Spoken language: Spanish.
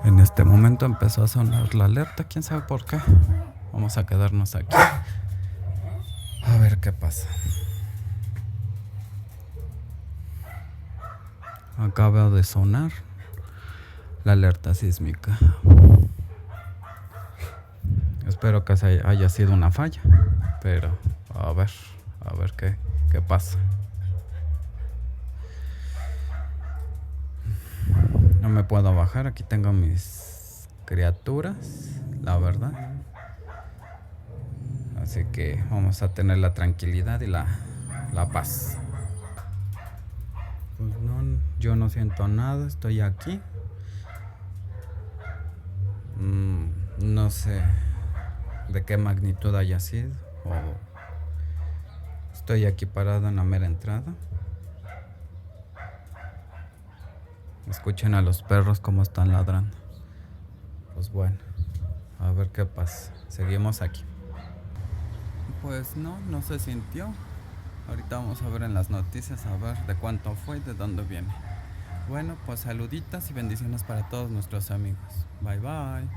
En este momento empezó a sonar la alerta, quién sabe por qué. Vamos a quedarnos aquí a ver qué pasa. Acaba de sonar la alerta sísmica. Espero que haya sido una falla, pero a ver qué pasa. No me puedo bajar, aquí tengo mis criaturas, la verdad. Así que vamos a tener la tranquilidad y la paz. Pues no, yo no siento nada, estoy aquí. No sé de qué magnitud haya sido. Estoy aquí parado en la mera entrada. Escuchen a los perros cómo están ladrando. Pues bueno, a ver qué pasa. Seguimos aquí. Pues no se sintió. Ahorita vamos a ver en las noticias a ver de cuánto fue y de dónde viene. Bueno, pues saluditas y bendiciones para todos nuestros amigos. Bye bye.